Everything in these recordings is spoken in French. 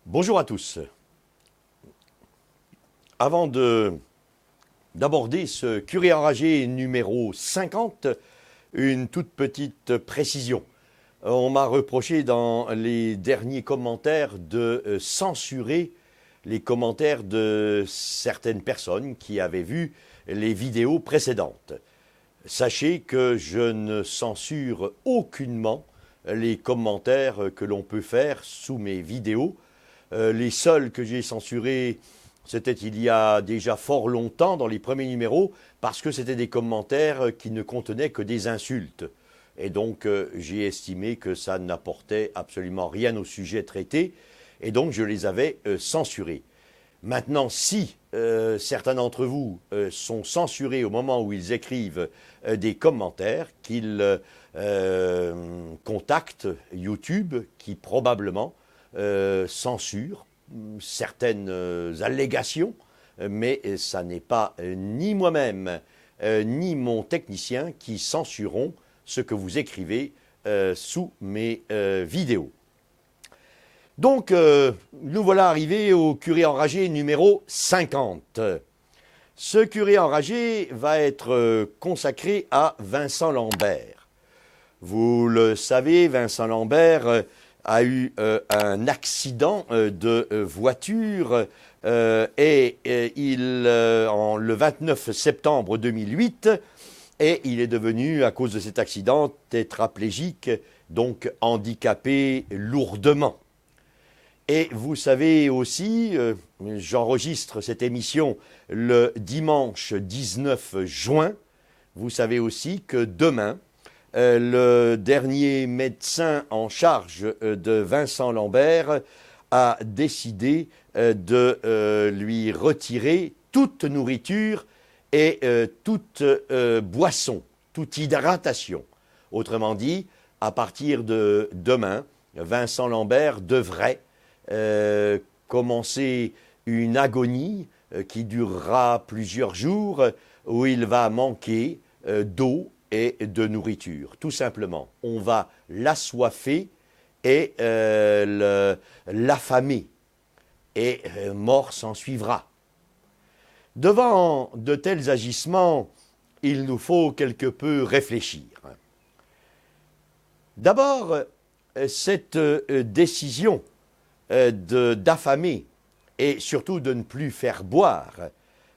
Bonjour à tous. Avant d'aborder ce curé enragé numéro 50, une toute petite précision. On m'a reproché dans les derniers commentaires de censurer les commentaires de certaines personnes qui avaient vu les vidéos précédentes. Sachez que je ne censure aucunement les commentaires que l'on peut faire sous mes vidéos. Les seuls que j'ai censurés, c'était il y a déjà fort longtemps, dans les premiers numéros, parce que c'était des commentaires qui ne contenaient que des insultes. Et donc, j'ai estimé que ça n'apportait absolument rien au sujet traité, et donc je les avais censurés. Maintenant, si certains d'entre vous sont censurés au moment où ils écrivent des commentaires, qu'ils contactent YouTube, qui probablement censure certaines allégations, mais ça n'est pas ni moi-même ni mon technicien qui censureront ce que vous écrivez sous mes vidéos. Donc, nous voilà arrivés au curé enragé numéro 50. Ce curé enragé va être consacré à Vincent Lambert. Vous le savez, Vincent Lambert a eu un accident de voiture le 29 septembre 2008 et il est devenu, à cause de cet accident, tétraplégique, donc handicapé lourdement. Et vous savez aussi, j'enregistre cette émission le dimanche 19 juin, vous savez aussi que demain, le dernier médecin en charge de Vincent Lambert a décidé de lui retirer toute nourriture et toute boisson, toute hydratation. Autrement dit, à partir de demain, Vincent Lambert devrait commencer une agonie qui durera plusieurs jours où il va manquer d'eau et de nourriture. Tout simplement, on va l'assoiffer et l'affamer. Et mort s'en suivra. Devant de tels agissements, il nous faut quelque peu réfléchir. D'abord, cette décision d'affamer et surtout de ne plus faire boire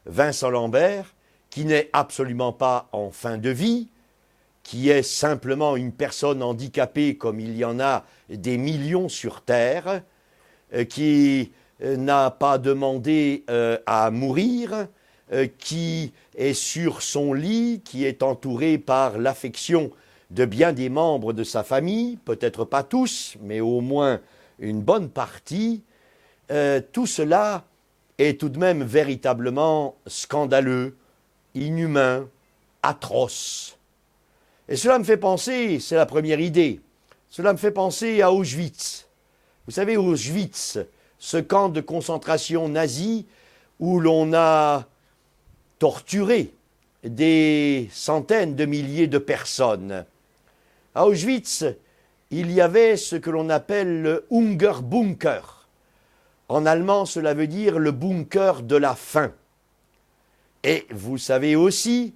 Vincent Lambert, qui n'est absolument pas en fin de vie, qui est simplement une personne handicapée comme il y en a des millions sur Terre, qui n'a pas demandé à mourir, qui est sur son lit, qui est entouré par l'affection de bien des membres de sa famille, peut-être pas tous, mais au moins une bonne partie, tout cela est tout de même véritablement scandaleux, inhumain, atroce. Et cela me fait penser, c'est la première idée, cela me fait penser à Auschwitz. Vous savez, Auschwitz, ce camp de concentration nazi où l'on a torturé des centaines de milliers de personnes. À Auschwitz, il y avait ce que l'on appelle le Hungerbunker. En allemand, cela veut dire le bunker de la faim. Et vous savez aussi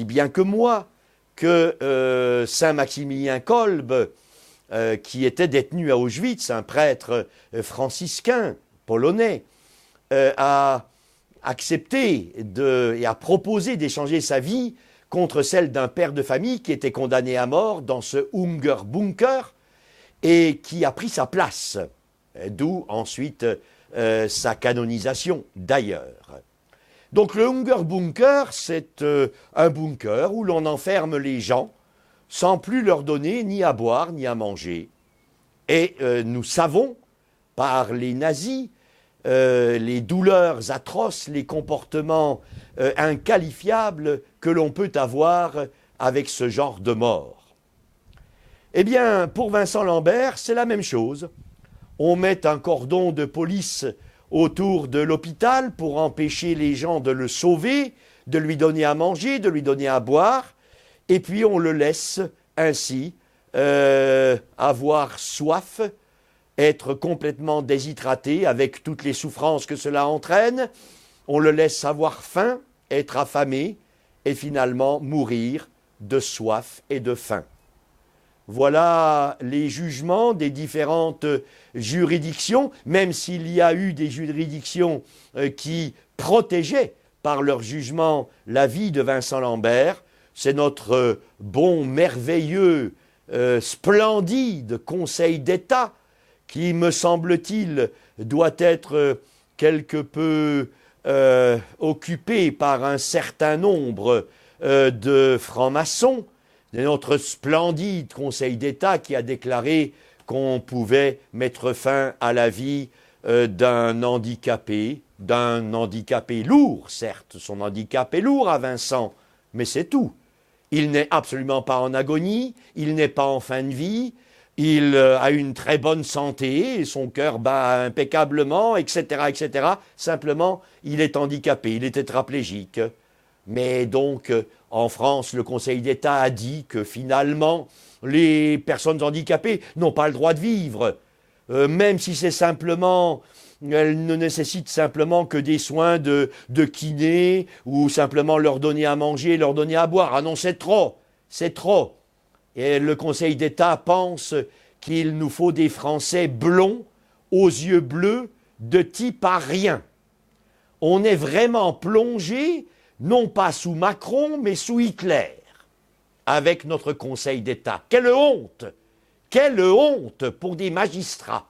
bien que moi, que Saint Maximilien Kolbe, qui était détenu à Auschwitz, un prêtre franciscain polonais, a accepté et a proposé d'échanger sa vie contre celle d'un père de famille qui était condamné à mort dans ce Hungerbunker et qui a pris sa place, d'où ensuite sa canonisation d'ailleurs. Donc le Hungerbunker, c'est un bunker où l'on enferme les gens sans plus leur donner ni à boire ni à manger. Et nous savons, par les nazis, les douleurs atroces, les comportements inqualifiables que l'on peut avoir avec ce genre de mort. Eh bien, pour Vincent Lambert, c'est la même chose. On met un cordon de police autour de l'hôpital pour empêcher les gens de le sauver, de lui donner à manger, de lui donner à boire, et puis on le laisse ainsi avoir soif être complètement déshydraté avec toutes les souffrances que cela entraîne. On le laisse avoir faim, être affamé et finalement mourir de soif et de faim. Voilà les jugements des différentes juridictions, même s'il y a eu des juridictions qui protégeaient par leur jugement la vie de Vincent Lambert. C'est notre bon, merveilleux, splendide Conseil d'État qui, me semble-t-il, doit être quelque peu occupé par un certain nombre de francs-maçons. C'est notre splendide Conseil d'État qui a déclaré qu'on pouvait mettre fin à la vie d'un handicapé lourd, certes. Son handicap est lourd à Vincent, mais c'est tout. Il n'est absolument pas en agonie, il n'est pas en fin de vie, il a une très bonne santé, son cœur bat impeccablement, etc., etc. Simplement, il est handicapé, il est tétraplégique. Mais donc, en France, le Conseil d'État a dit que finalement, les personnes handicapées n'ont pas le droit de vivre, même si c'est simplement, elles ne nécessitent simplement que des soins de kiné ou simplement leur donner à manger, leur donner à boire. Ah non, c'est trop, c'est trop. Et le Conseil d'État pense qu'il nous faut des Français blonds, aux yeux bleus, de type à rien. On est vraiment plongé non pas sous Macron, mais sous Hitler, avec notre Conseil d'État. Quelle honte! Quelle honte pour des magistrats!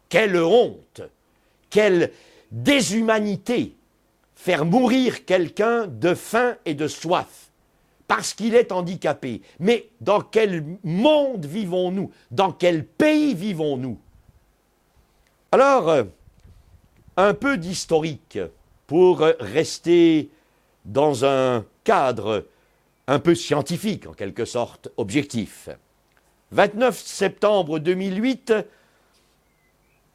Quelle honte! Quelle déshumanité! Faire mourir quelqu'un de faim et de soif, parce qu'il est handicapé. Mais dans quel monde vivons-nous? Dans quel pays vivons-nous? Alors, un peu d'historique pour rester dans un cadre un peu scientifique, en quelque sorte objectif. 29 septembre 2008,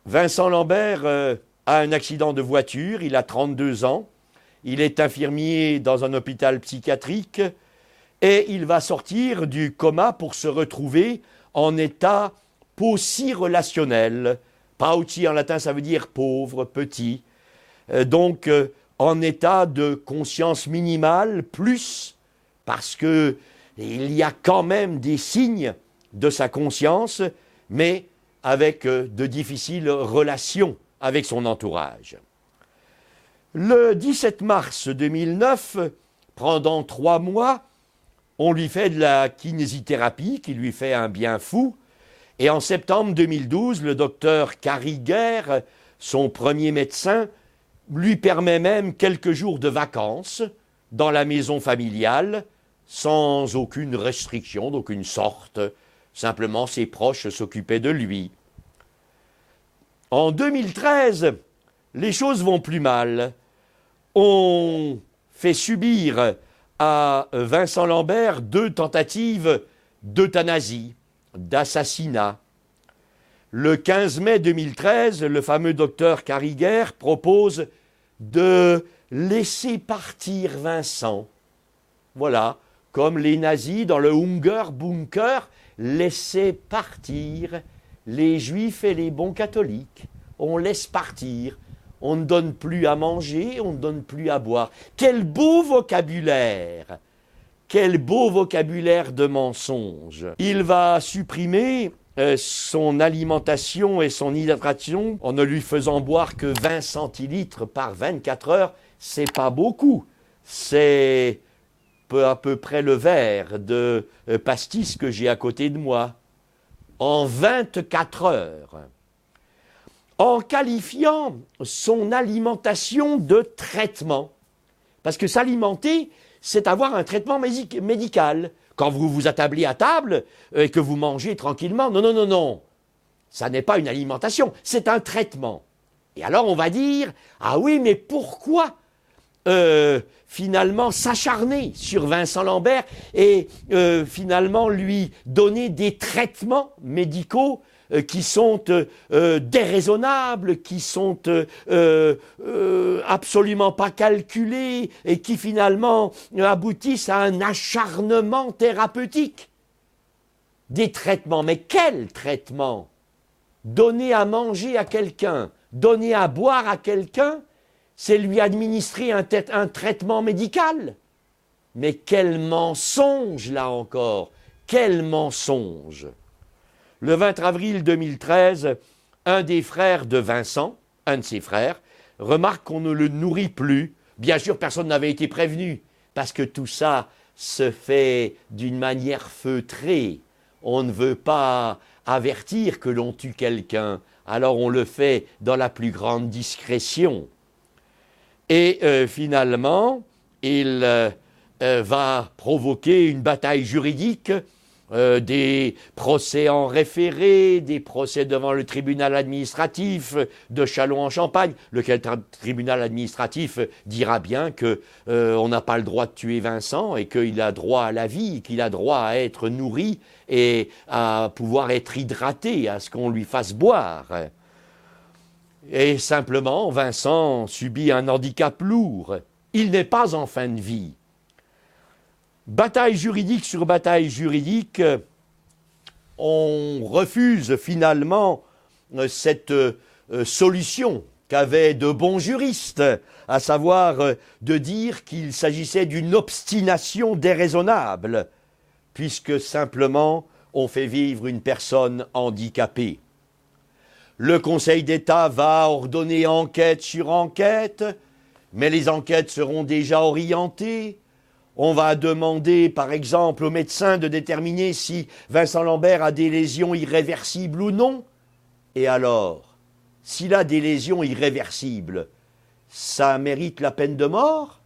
Vincent Lambert a un accident de voiture, il a 32 ans, il est infirmier dans un hôpital psychiatrique et il va sortir du coma pour se retrouver en état pauci-relationnel. Pauci en latin ça veut dire pauvre, petit. Donc en état de conscience minimale, plus, parce qu'il y a quand même des signes de sa conscience, mais avec de difficiles relations avec son entourage. Le 17 mars 2009, pendant 3 mois, on lui fait de la kinésithérapie qui lui fait un bien fou, et en septembre 2012, le docteur Cariguer, son premier médecin, lui permet même quelques jours de vacances dans la maison familiale, sans aucune restriction d'aucune sorte. Simplement, ses proches s'occupaient de lui. En 2013, les choses vont plus mal. On fait subir à Vincent Lambert 2 tentatives d'euthanasie, d'assassinat. Le 15 mai 2013, le fameux docteur Cariguer propose de laisser partir Vincent. Voilà, comme les nazis dans le Hunger Bunker laissaient partir les juifs et les bons catholiques. On laisse partir, on ne donne plus à manger, on ne donne plus à boire. Quel beau vocabulaire! Quel beau vocabulaire de mensonge! Il va supprimer son alimentation et son hydratation en ne lui faisant boire que 20 centilitres par 24 heures, c'est pas beaucoup. C'est à peu près le verre de pastis que j'ai à côté de moi. En 24 heures. En qualifiant son alimentation de traitement. Parce que s'alimenter, c'est avoir un traitement médical. Quand vous vous attablez à table et que vous mangez tranquillement, non, non, non, non. Ça n'est pas une alimentation, c'est un traitement. Et alors on va dire, ah oui, mais pourquoi finalement s'acharner sur Vincent Lambert et finalement lui donner des traitements médicaux qui sont déraisonnables, qui sont absolument pas calculés et qui finalement aboutissent à un acharnement thérapeutique. Des traitements, mais quels traitements? Donner à manger à quelqu'un, donner à boire à quelqu'un, c'est lui administrer un traitement médical. Mais quel mensonge, là encore, quel mensonge. Le 20 avril 2013, un des frères de Vincent, un de ses frères, remarque qu'on ne le nourrit plus. Bien sûr, personne n'avait été prévenu, parce que tout ça se fait d'une manière feutrée. On ne veut pas avertir que l'on tue quelqu'un, alors on le fait dans la plus grande discrétion. Et finalement, il va provoquer une bataille juridique, des procès en référé, des procès devant le tribunal administratif de Châlons-en-Champagne, lequel tribunal administratif dira bien que on n'a pas le droit de tuer Vincent et qu'il a droit à la vie, qu'il a droit à être nourri et à pouvoir être hydraté, à ce qu'on lui fasse boire. Et simplement, Vincent subit un handicap lourd. Il n'est pas en fin de vie. Bataille juridique sur bataille juridique, on refuse finalement cette solution qu'avaient de bons juristes, à savoir de dire qu'il s'agissait d'une obstination déraisonnable, puisque simplement on fait vivre une personne handicapée. Le Conseil d'État va ordonner enquête sur enquête, mais les enquêtes seront déjà orientées. On va demander, par exemple, au médecin de déterminer si Vincent Lambert a des lésions irréversibles ou non. Et alors, s'il a des lésions irréversibles, ça mérite la peine de mort?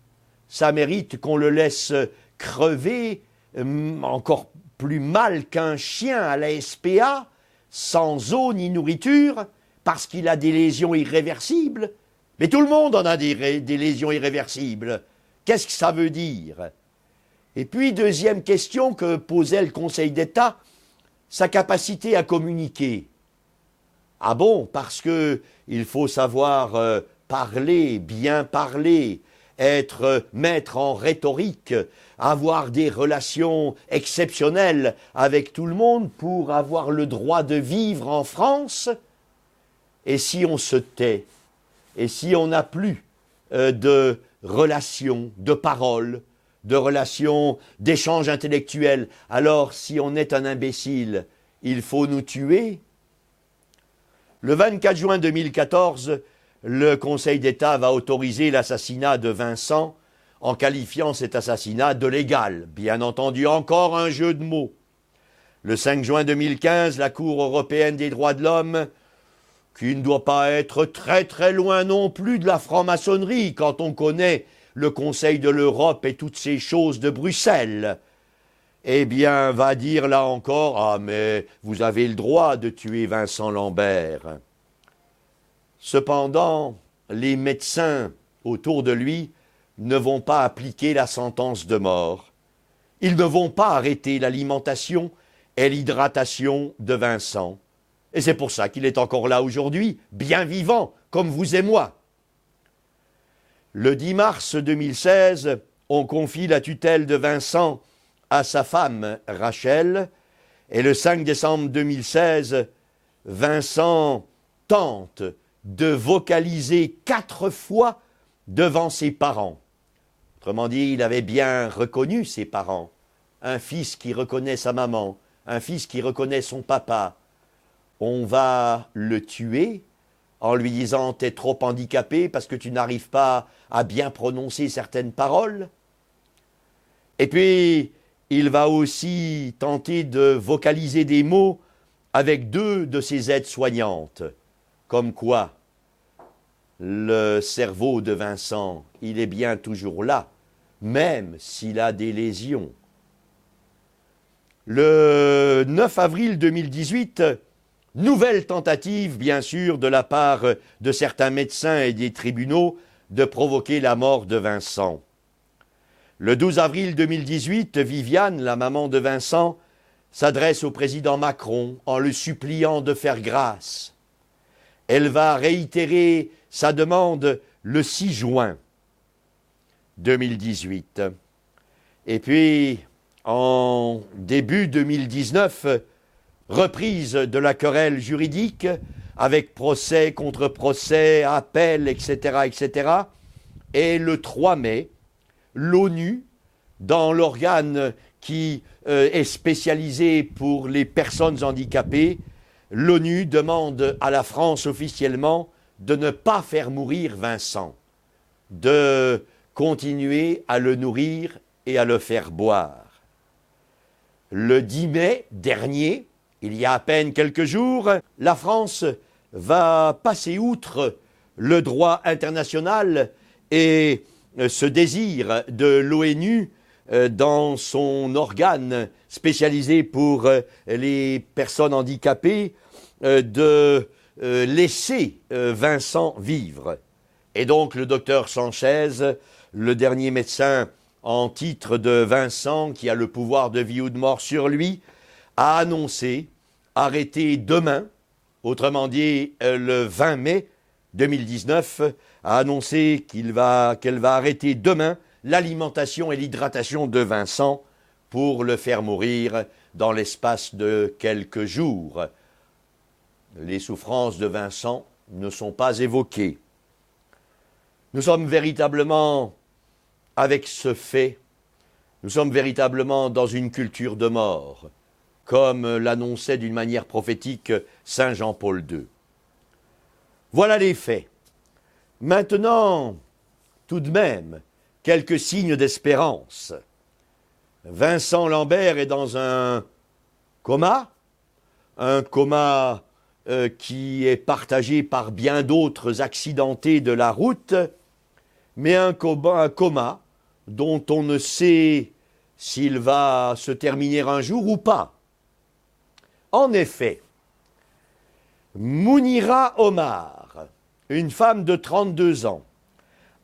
Ça mérite qu'on le laisse crever encore plus mal qu'un chien à la SPA, sans eau ni nourriture, parce qu'il a des lésions irréversibles? Mais tout le monde en a des lésions irréversibles. Qu'est-ce que ça veut dire? Et puis, deuxième question que posait le Conseil d'État, sa capacité à communiquer. Ah bon, parce que il faut savoir parler, bien parler, être maître en rhétorique, avoir des relations exceptionnelles avec tout le monde pour avoir le droit de vivre en France. Et si on se tait, et si on n'a plus de relations, de paroles, de relations, d'échanges intellectuels, alors si on est un imbécile, il faut nous tuer? Le 24 juin 2014, le Conseil d'État va autoriser l'assassinat de Vincent en qualifiant cet assassinat de légal. Bien entendu, encore un jeu de mots. Le 5 juin 2015, la Cour européenne des droits de l'homme, qui ne doit pas être très très loin non plus de la franc-maçonnerie quand on connaît le Conseil de l'Europe et toutes ces choses de Bruxelles, eh bien, va dire là encore, ah mais vous avez le droit de tuer Vincent Lambert. Cependant, les médecins autour de lui ne vont pas appliquer la sentence de mort. Ils ne vont pas arrêter l'alimentation et l'hydratation de Vincent. Et c'est pour ça qu'il est encore là aujourd'hui, bien vivant, comme vous et moi. Le 10 mars 2016, on confie la tutelle de Vincent à sa femme Rachel, et le 5 décembre 2016, Vincent tente de vocaliser 4 fois devant ses parents. Autrement dit, il avait bien reconnu ses parents. Un fils qui reconnaît sa maman, un fils qui reconnaît son papa. On va le tuer en lui disant « t'es trop handicapé parce que tu n'arrives pas à bien prononcer certaines paroles ». Et puis, il va aussi tenter de vocaliser des mots avec 2 de ses aides-soignantes. Comme quoi, le cerveau de Vincent, il est bien toujours là, même s'il a des lésions. Le 9 avril 2018, nouvelle tentative, bien sûr, de la part de certains médecins et des tribunaux de provoquer la mort de Vincent. Le 12 avril 2018, Viviane, la maman de Vincent, s'adresse au président Macron en le suppliant de faire grâce. Elle va réitérer sa demande le 6 juin 2018. Et puis, en début 2019, reprise de la querelle juridique, avec procès contre procès, appel, etc., etc. Et le 3 mai, l'ONU, dans l'organe qui est spécialisé pour les personnes handicapées, l'ONU demande à la France officiellement de ne pas faire mourir Vincent, de continuer à le nourrir et à le faire boire. Le 10 mai dernier, il y a à peine quelques jours, la France va passer outre le droit international et ce désir de l'ONU dans son organe spécialisé pour les personnes handicapées de laisser Vincent vivre. Et donc le docteur Sanchez, le dernier médecin en titre de Vincent, qui a le pouvoir de vie ou de mort sur lui, a annoncé arrêter demain, autrement dit le 20 mai 2019, a annoncé qu'elle va arrêter demain l'alimentation et l'hydratation de Vincent pour le faire mourir dans l'espace de quelques jours. Les souffrances de Vincent ne sont pas évoquées. Nous sommes véritablement, avec ce fait, nous sommes véritablement dans une culture de mort, comme l'annonçait d'une manière prophétique Saint Jean-Paul II. Voilà les faits. Maintenant, tout de même, quelques signes d'espérance. Vincent Lambert est dans un coma qui est partagé par bien d'autres accidentés de la route, mais un coma dont on ne sait s'il va se terminer un jour ou pas. En effet, Mounira Omar, une femme de 32 ans,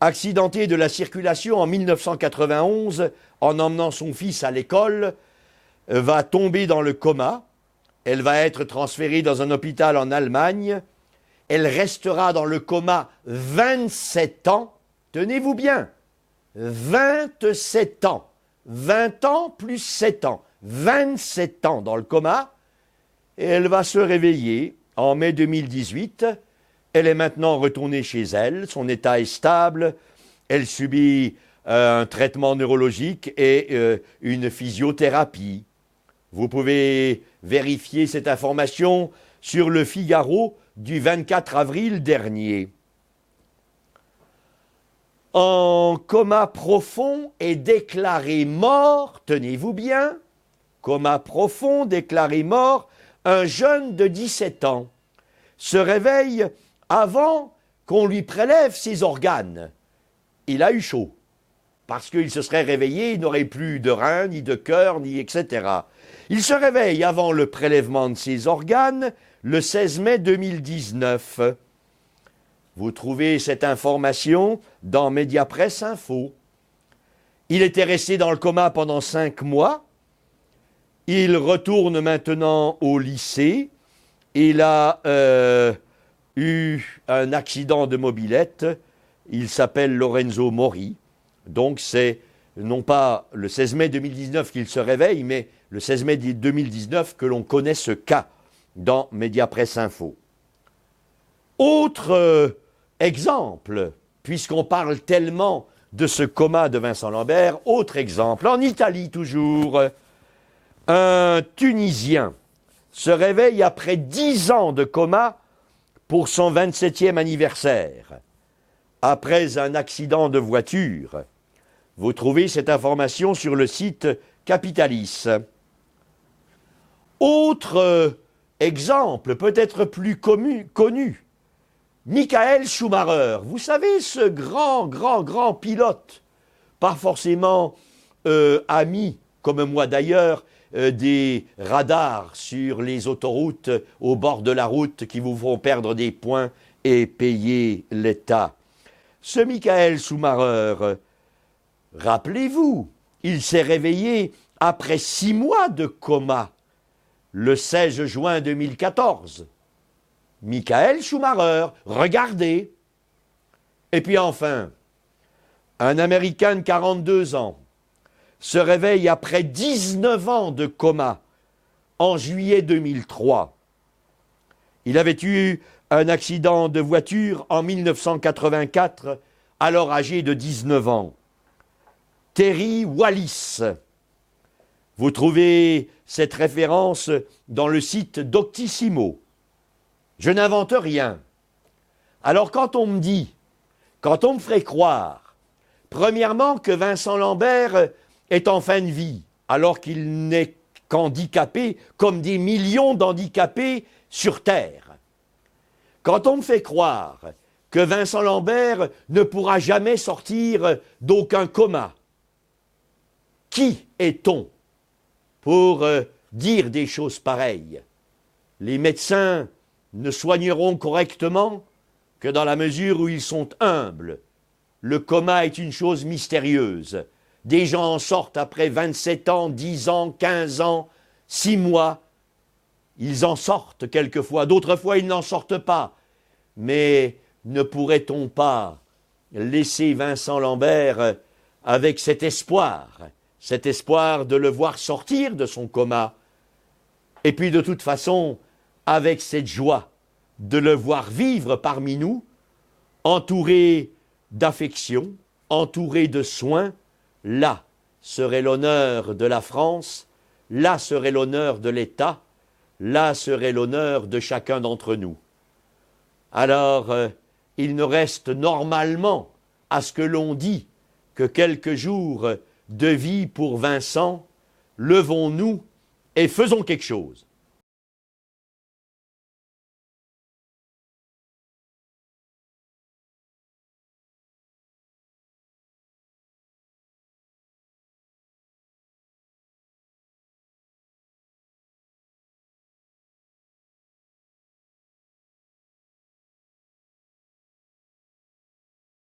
accidentée de la circulation en 1991 en emmenant son fils à l'école, va tomber dans le coma. Elle va être transférée dans un hôpital en Allemagne. Elle restera dans le coma 27 ans. Tenez-vous bien, 27 ans. 20 ans plus 7 ans. 27 ans dans le coma. Et elle va se réveiller en mai 2018. Elle est maintenant retournée chez elle. Son état est stable. Elle subit un traitement neurologique et une physiothérapie. Vous pouvez vérifier cette information sur le Figaro du 24 avril dernier. En coma profond et déclaré mort, tenez-vous bien, coma profond déclaré mort, un jeune de 17 ans se réveille avant qu'on lui prélève ses organes. Il a eu chaud, parce qu'il se serait réveillé, il n'aurait plus de rein, ni de cœur, ni etc. Il se réveille avant le prélèvement de ses organes, le 16 mai 2019. Vous trouvez cette information dans Mediapresse Info. Il était resté dans le coma pendant 5 mois. Il retourne maintenant au lycée. Il a eu un accident de mobilette. Il s'appelle Lorenzo Mori. Donc c'est non pas le 16 mai 2019 qu'il se réveille, mais le 16 mai 2019 que l'on connaît ce cas dans Mediapresse Info. Autre exemple, puisqu'on parle tellement de ce coma de Vincent Lambert, autre exemple, en Italie toujours, un Tunisien se réveille après 10 ans de coma pour son 27e anniversaire, après un accident de voiture. Vous trouvez cette information sur le site Capitalis. Autre exemple, peut-être plus connu, Michael Schumacher. Vous savez, ce grand pilote, pas forcément ami, comme moi d'ailleurs, des radars sur les autoroutes au bord de la route qui vous font perdre des points et payer l'État. Ce Michael Schumacher, rappelez-vous, il s'est réveillé après 6 mois de coma, le 16 juin 2014. Michael Schumacher, regardez. Et puis enfin, un Américain de 42 ans se réveille après 19 ans de coma en juillet 2003. Il avait eu un accident de voiture en 1984, alors âgé de 19 ans. Terry Wallis. Vous trouvez cette référence dans le site Doctissimo. Je n'invente rien. Alors quand on me dit, quand on me ferait croire, premièrement que Vincent Lambert est en fin de vie, alors qu'il n'est qu'handicapé comme des millions d'handicapés sur Terre. Quand on me fait croire que Vincent Lambert ne pourra jamais sortir d'aucun coma, qui est-on pour dire des choses pareilles? Les médecins ne soigneront correctement que dans la mesure où ils sont humbles. Le coma est une chose mystérieuse. Des gens en sortent après 27 ans, 10 ans, 15 ans, 6 mois. Ils en sortent quelquefois, d'autres fois ils n'en sortent pas. Mais ne pourrait-on pas laisser Vincent Lambert avec cet espoir de le voir sortir de son coma, et puis de toute façon, avec cette joie de le voir vivre parmi nous, entouré d'affection, entouré de soins. Là serait l'honneur de la France, là serait l'honneur de l'État, là serait l'honneur de chacun d'entre nous. Alors, il ne reste normalement à ce que l'on dit que quelques jours de vie pour Vincent. Levons-nous et faisons quelque chose.